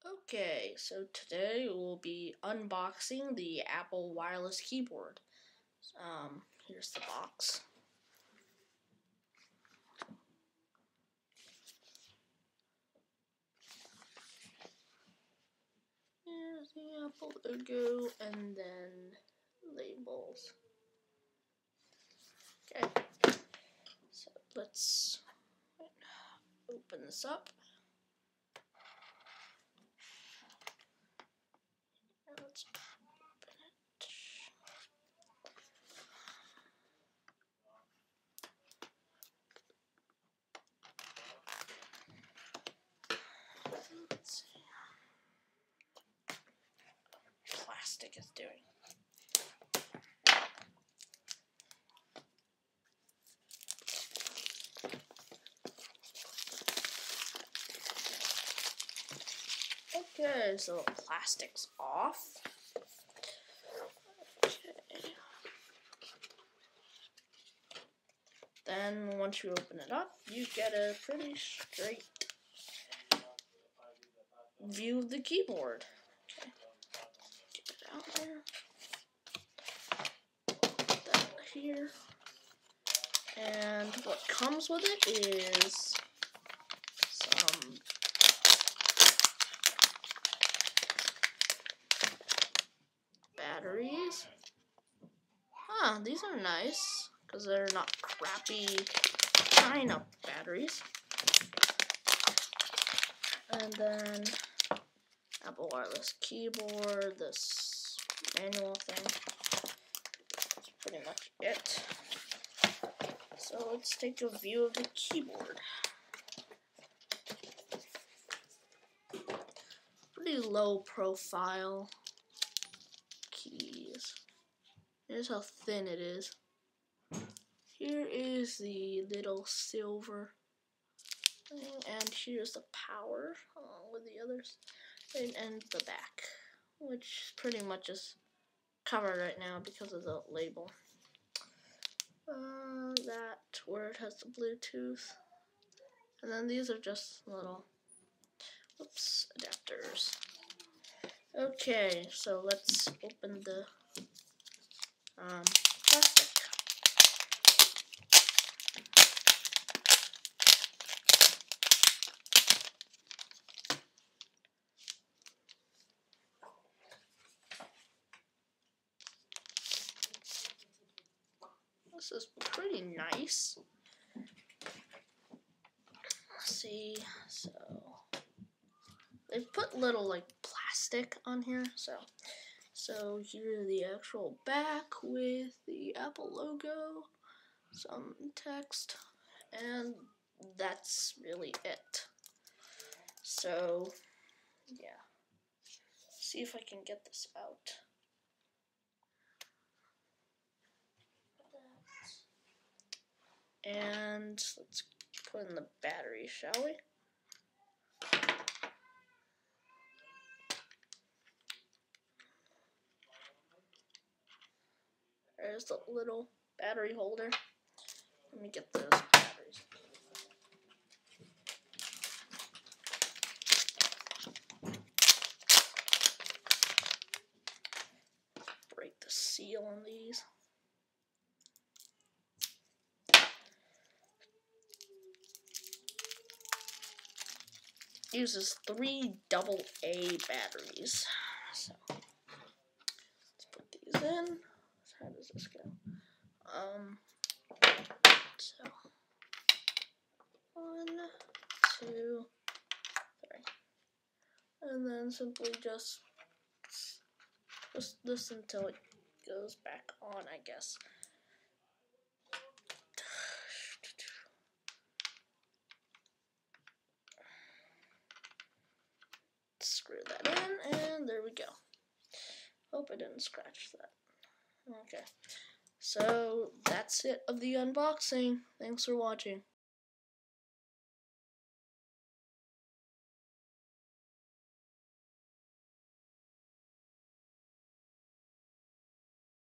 Okay, so today we'll be unboxing the Apple wireless keyboard. Here's the box. Here's the Apple logo and then labels. Okay, so let's open this up. Let's open it. Let's see. Plastic is doing. Okay, so the plastic's off. Then once you open it up, you get a pretty straight view of the keyboard. Okay. Get it out there. Put that here. And what comes with it is some batteries. These are nice because they're not crappy China batteries. And then Apple wireless keyboard, this manual thing. That's pretty much it. So let's take a view of the keyboard. Pretty low profile keys. Here's how thin it is. Here is the little silver thing, and here's the power along with the others, and the back, which pretty much is covered right now because of the label. That where it has the Bluetooth, and then these are just little adapters. Okay, so let's open the plastic. This is pretty nice. Let's see, so they've put little like plastic on here, so here's the actual back with the Apple logo, some text, and that's really it. So yeah, see if I can get this out. And let's put in the battery, shall we? There's the little battery holder. Let me get those batteries. Break the seal on these. Uses 3 AA batteries. So let's put these in. How does this go? So 1, 2, 3, and then simply just this until it goes back on, I guess. Screw that in, and there we go. Hope I didn't scratch that. Okay, so that's it of the unboxing. Thanks for watching.